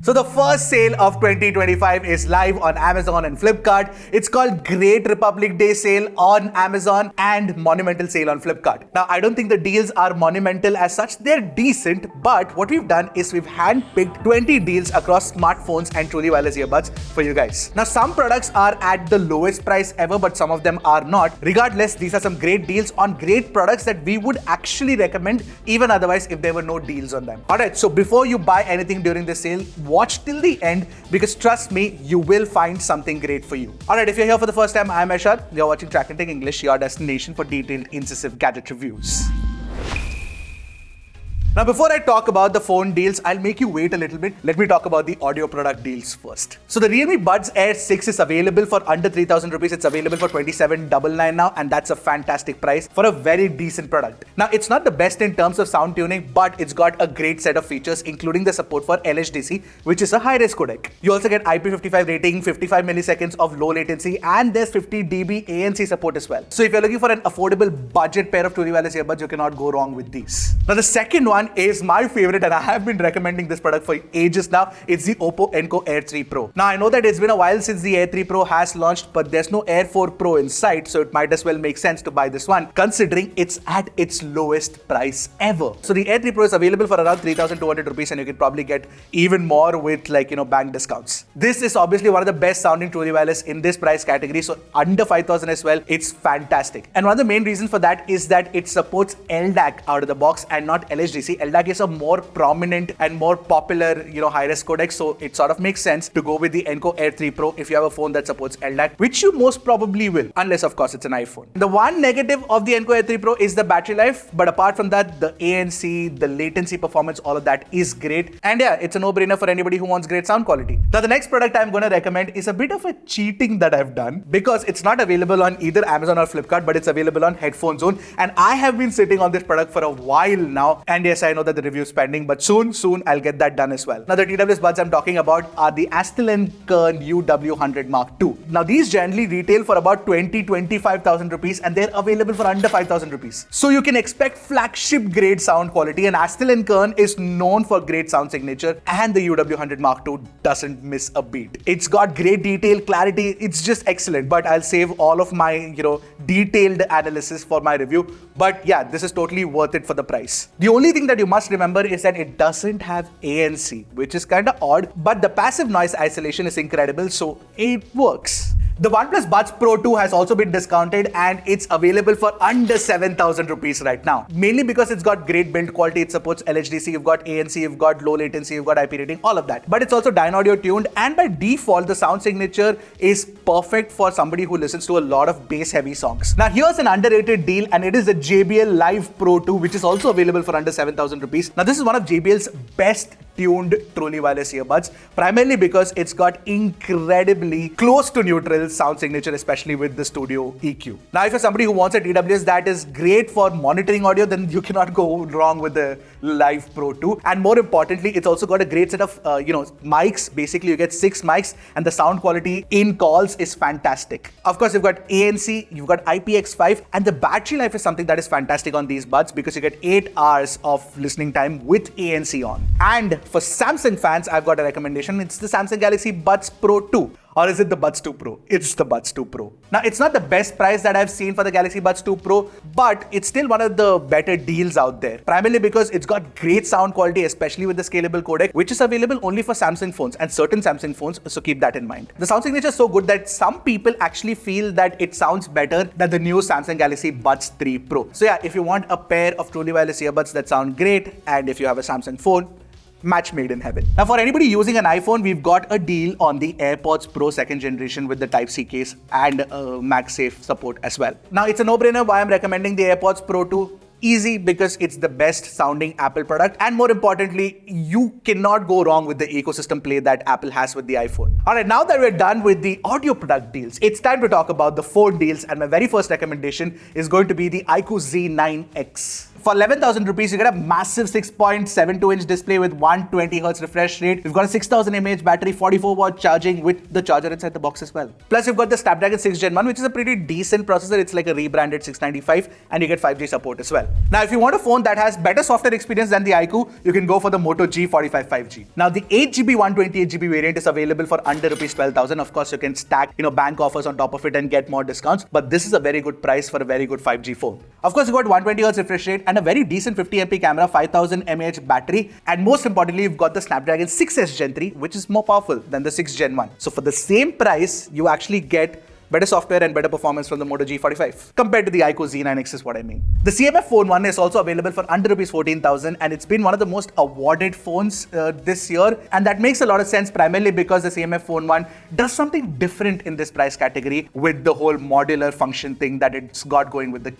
So the first sale of 2025 is live on Amazon and Flipkart. It's called Great Republic Day Sale on Amazon and Monumental Sale on Flipkart. Now, I don't think the deals are monumental as such. They're decent, but what we've done is we've handpicked 20 deals across smartphones and truly wireless earbuds for you guys. Now, some products are at the lowest price ever, but some of them are not. Regardless, these are some great deals on great products that we would actually recommend even otherwise if there were no deals on them. Alright, so before you buy anything during the sale, watch till the end because trust me, you will find something great for you. Alright, if you're here for the first time, I'm Ashad. You're watching Trakin English, your destination for detailed, incisive gadget reviews. Now, before I talk about the phone deals, I'll make you wait a little bit. Let me talk about the audio product deals first. So the Realme Buds Air 6 is available for under 3,000 rupees. It's available for 2799 now, and that's a fantastic price for a very decent product. Now, it's not the best in terms of sound tuning, but it's got a great set of features, including the support for LHDC, which is a high-res codec. You also get IP55 rating, 55 milliseconds of low latency, and there's 50 dB ANC support as well. So if you're looking for an affordable budget pair of truly wireless earbuds, you cannot go wrong with these. Now, the second one is my favorite, and I have been recommending this product for ages now. It's the Oppo Enco Air 3 Pro. Now, I know that it's been a while since the Air 3 Pro has launched, but there's no Air 4 Pro in sight, so it might as well make sense to buy this one, considering it's at its lowest price ever. So the Air 3 Pro is available for around 3,200 rupees, and you can probably get even more with bank discounts. This is obviously one of the best sounding truly wireless in this price category, so under 5,000 as well. It's fantastic. And one of the main reasons for that is that it supports LDAC out of the box and not LHDC. LDAC is a more prominent and more popular, high-res codec, so it sort of makes sense to go with the Enco Air 3 Pro if you have a phone that supports LDAC, which you most probably will, unless of course it's an iPhone. The one negative of the Enco Air 3 Pro is the battery life, but apart from that, the ANC, the latency performance, all of that is great. And yeah, it's a no-brainer for anybody who wants great sound quality. Now, the next product I'm going to recommend is a bit of a cheating that I've done because it's not available on either Amazon or Flipkart, but it's available on Headphone Zone, and I have been sitting on this product for a while now. And yes, I know that the review is pending, but soon I'll get that done as well. Now, the TWS buds I'm talking about are the Astel & Kern UW100 Mark II. Now, these generally retail for about 25,000 rupees, and they're available for under 5,000 rupees. So you can expect flagship grade sound quality, and Astel & Kern is known for great sound signature, and the UW100 Mark II doesn't miss a beat. It's got great detail, clarity, it's just excellent, but I'll save all of my, detailed analysis for my review. But yeah, this is totally worth it for the price. The only thing that you must remember is that it doesn't have ANC, which is kind of odd, but the passive noise isolation is incredible, so it works. The OnePlus Buds Pro 2 has also been discounted, and it's available for under 7,000 rupees right now. Mainly because it's got great build quality, it supports LHDC, you've got ANC, you've got low latency, you've got IP rating, all of that. But it's also Dyne Audio tuned, and by default, the sound signature is perfect for somebody who listens to a lot of bass heavy songs. Now, here's an underrated deal, and it is the JBL Live Pro 2, which is also available for under 7,000 rupees. Now, this is one of JBL's best tuned truly wireless earbuds, primarily because it's got incredibly close to neutral sound signature, especially with the studio EQ. Now, if you're somebody who wants a TWS that is great for monitoring audio, then you cannot go wrong with the Live Pro 2. And more importantly, it's also got a great set of mics. Basically, you get 6 mics, and the sound quality in calls is fantastic. Of course, you've got ANC, you've got IPX5, and the battery life is something that is fantastic on these buds because you get 8 hours of listening time with ANC on. And for Samsung fans, I've got a recommendation. It's the Samsung Galaxy Buds Pro 2. Or is it the Buds 2 Pro? It's the Buds 2 Pro. Now, it's not the best price that I've seen for the Galaxy Buds 2 Pro, but it's still one of the better deals out there. Primarily because it's got great sound quality, especially with the scalable codec, which is available only for Samsung phones and certain Samsung phones, so keep that in mind. The sound signature is so good that some people actually feel that it sounds better than the new Samsung Galaxy Buds 3 Pro. So yeah, if you want a pair of truly wireless earbuds that sound great, and if you have a Samsung phone, match made in heaven. Now, for anybody using an iPhone, we've got a deal on the AirPods Pro 2nd generation with the Type-C case and MagSafe support as well. Now, it's a no-brainer why I'm recommending the AirPods Pro 2. Easy because it's the best sounding Apple product, and more importantly, you cannot go wrong with the ecosystem play that Apple has with the iPhone. Alright, now that we're done with the audio product deals, it's time to talk about the phone deals, and my very first recommendation is going to be the iQOO Z9X. For 11,000 rupees, you get a massive 6.72-inch display with 120Hz refresh rate. You've got a 6000 mAh battery, 44-watt charging with the charger inside the box as well. Plus, you've got the Snapdragon 6 Gen 1, which is a pretty decent processor. It's like a rebranded 695, and you get 5G support as well. Now, if you want a phone that has better software experience than the iQOO, you can go for the Moto G45 5G. Now, the 8GB, 128GB variant is available for under rupees 12,000. Of course, you can stack, bank offers on top of it and get more discounts, but this is a very good price for a very good 5G phone. Of course, you got 120Hz refresh rate and a very decent 50MP camera, 5000 mAh battery, and most importantly, you've got the Snapdragon 6S Gen 3, which is more powerful than the 6 Gen 1. So for the same price, you actually get better software and better performance from the Moto G45 compared to the iQOO Z9X is what I mean. The CMF Phone 1 is also available for under rupees 14,000, and it's been one of the most awarded phones this year, and that makes a lot of sense primarily because the CMF Phone 1 does something different in this price category with the whole modular function thing that it's got going with the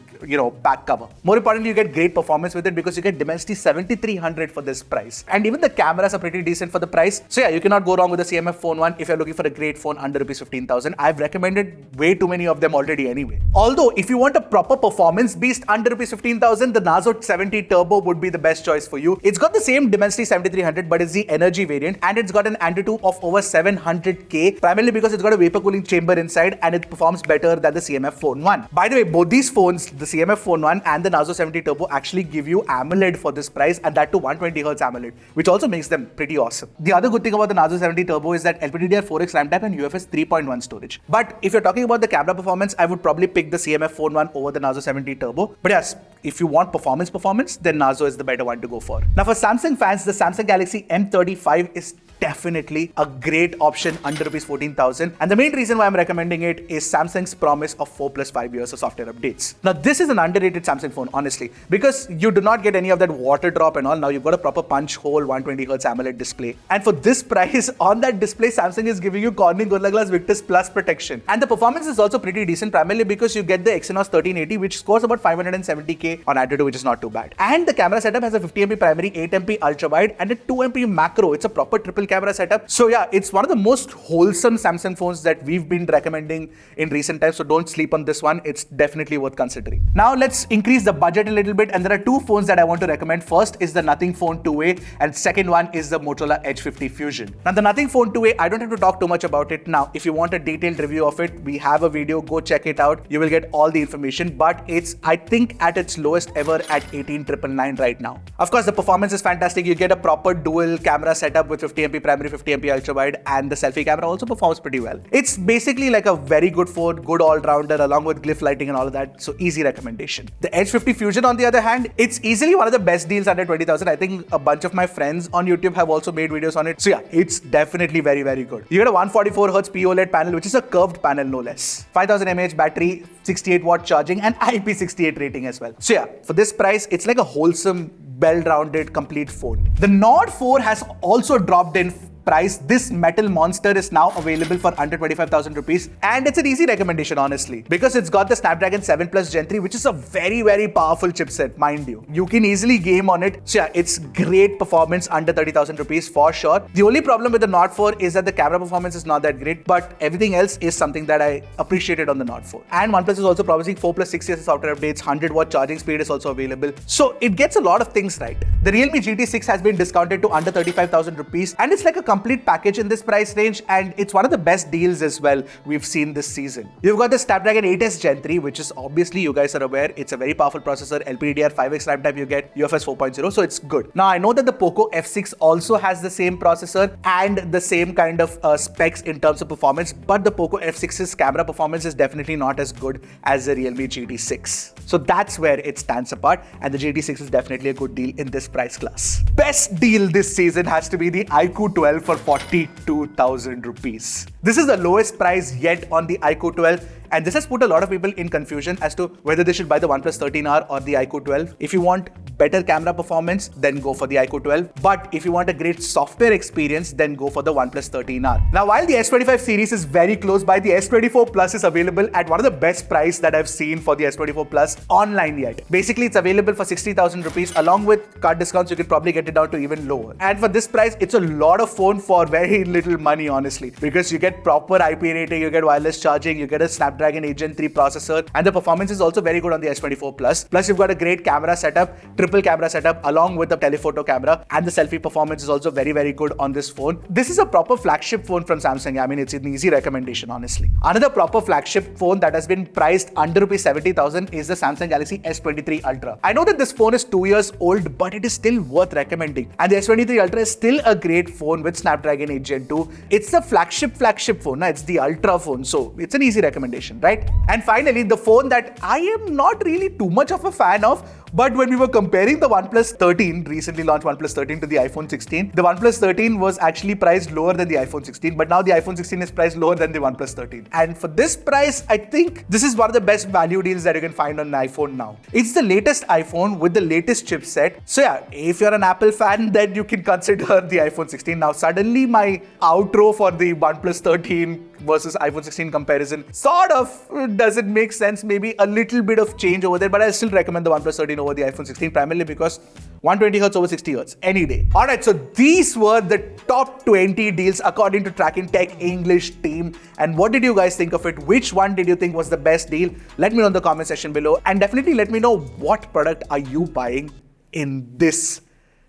back cover. More importantly, you get great performance with it because you get Dimensity 7300 for this price, and even the cameras are pretty decent for the price. So yeah, you cannot go wrong with the CMF Phone 1 if you're looking for a great phone under rupees 15,000. I've recommended way too many of them already anyway. Although, if you want a proper performance beast under rupees 15,000, the Narzo 70 Turbo would be the best choice for you. It's got the same Dimensity 7300, but it's the energy variant, and it's got an Antutu of over 700K, primarily because it's got a vapor cooling chamber inside, and it performs better than the CMF Phone 1. By the way, both these phones, the CMF Phone 1 and the Narzo 70 Turbo, actually give you AMOLED for this price, and that too 120Hz AMOLED, which also makes them pretty awesome. The other good thing about the Narzo 70 Turbo is that LPDDR4X RAM type and UFS 3.1 storage. But if you're talking about the camera performance, I would probably pick the CMF Phone 1 over the Narzo 70 Turbo. But yes, if you want performance, then Narzo is the better one to go for. Now for Samsung fans, the Samsung Galaxy M35 is definitely a great option under rupees 14,000, and the main reason why I'm recommending it is Samsung's promise of 4+5 years of software updates. Now this is an underrated Samsung phone, honestly, because you do not get any of that water drop and all. Now you've got a proper punch hole 120Hz AMOLED display, and for this price on that display, Samsung is giving you Corning Gorilla Glass Victus Plus protection, and the performance is also pretty decent, primarily because you get the Exynos 1380, which scores about 570K on Antutu, which is not too bad. And the camera setup has a 50MP primary, 8MP ultra wide, and a 2MP macro. It's a proper triple camera setup. So yeah, it's one of the most wholesome Samsung phones that we've been recommending in recent times. So don't sleep on this one. It's definitely worth considering. Now let's increase the budget a little bit, and there are two phones that I want to recommend. First is the Nothing Phone 2A, and second one is the Motorola Edge 50 Fusion. Now the Nothing Phone 2A, I don't have to talk too much about it. Now, if you want a detailed review of it, we have a video. Go check it out. You will get all the information, but it's, I think, at its lowest ever at 18,999 right now. Of course, the performance is fantastic. You get a proper dual camera setup with 50MP primary, 50MP ultra wide, and the selfie camera also performs pretty well. It's basically like a very good phone, good all-rounder along with glyph lighting and all of that, so easy recommendation. The Edge 50 Fusion, on the other hand, it's easily one of the best deals under 20,000. I think a bunch of my friends on YouTube have also made videos on it. So yeah, it's definitely very, very good. You get a 144Hz POLED panel, which is a curved panel no less. 5000 mAh battery, 68-watt charging, and IP68 rating as well. So yeah, for this price, it's like a wholesome, well-rounded, complete phone. The Nord 4 has also dropped in price. This metal monster is now available for under 25,000 rupees, and it's an easy recommendation, honestly, because it's got the Snapdragon 7 Plus Gen 3, which is a very, very powerful chipset, mind you. You can easily game on it. So yeah, it's great performance under 30,000 rupees for sure. The only problem with the Nord 4 is that the camera performance is not that great, but everything else is something that I appreciated on the Nord 4. And OnePlus is also promising 4+6 years of software updates, 100-watt charging speed is also available. So it gets a lot of things right. The Realme GT6 has been discounted to under 35,000 rupees, and it's like a complete package in this price range, and it's one of the best deals as well we've seen this season. You've got the Snapdragon 8S Gen 3, which is obviously, you guys are aware, it's a very powerful processor, LPDDR5X RAM type, you get UFS 4.0, so it's good. Now I know that the Poco F6 also has the same processor and the same kind of specs in terms of performance, but the Poco F6's camera performance is definitely not as good as the Realme GT6. So that's where it stands apart, and the GT6 is definitely a good deal in this price class. Best deal this season has to be the iQOO 12 for 42,000 rupees. This is the lowest price yet on the iQOO 12, and this has put a lot of people in confusion as to whether they should buy the OnePlus 13R or the iQOO 12. If you want better camera performance, then go for the iQOO 12. But if you want a great software experience, then go for the OnePlus 13R. Now, while the S25 series is very close by, the S24 Plus is available at one of the best price that I've seen for the S24 Plus online yet. Basically, it's available for 60,000 rupees. Along with card discounts, you can probably get it down to even lower. And for this price, it's a lot of phone for very little money, honestly, because you get proper IP rating, you get wireless charging, you get a Snapdragon Snapdragon 8 Gen 3 processor, and the performance is also very good on the S24 Plus. Plus, you've got a great camera setup, triple camera setup, along with the telephoto camera, and the selfie performance is also very, very good on this phone. This is a proper flagship phone from Samsung. I mean, it's an easy recommendation, honestly. Another proper flagship phone that has been priced under rupees 70,000 is the Samsung Galaxy S23 Ultra. I know that this phone is 2 years old, but it is still worth recommending. And the S23 Ultra is still a great phone with Snapdragon 8 Gen 2. It's the flagship phone. It's the Ultra phone, so it's an easy recommendation, right? And finally, the phone that I am not really too much of a fan of, but when we were comparing the OnePlus 13, recently launched OnePlus 13 to the iPhone 16, the OnePlus 13 was actually priced lower than the iPhone 16, but now the iPhone 16 is priced lower than the OnePlus 13. And for this price, I think this is one of the best value deals that you can find on an iPhone now. It's the latest iPhone with the latest chipset. So yeah, if you're an Apple fan, then you can consider the iPhone 16. Now suddenly my outro for the OnePlus 13 versus iPhone 16 comparison sort of doesn't make sense. Maybe a little bit of change over there, but I still recommend the OnePlus 13 over the iPhone 16 primarily because 120Hz over 60Hz any day. Alright, so these were the top 20 deals according to Trakin Tech English team. And what did you guys think of it? Which one did you think was the best deal? Let me know in the comment section below, and definitely let me know what product are you buying in this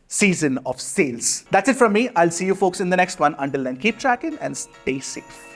season of sales. That's it from me. I'll see you folks in the next one. Until then, keep tracking and stay safe.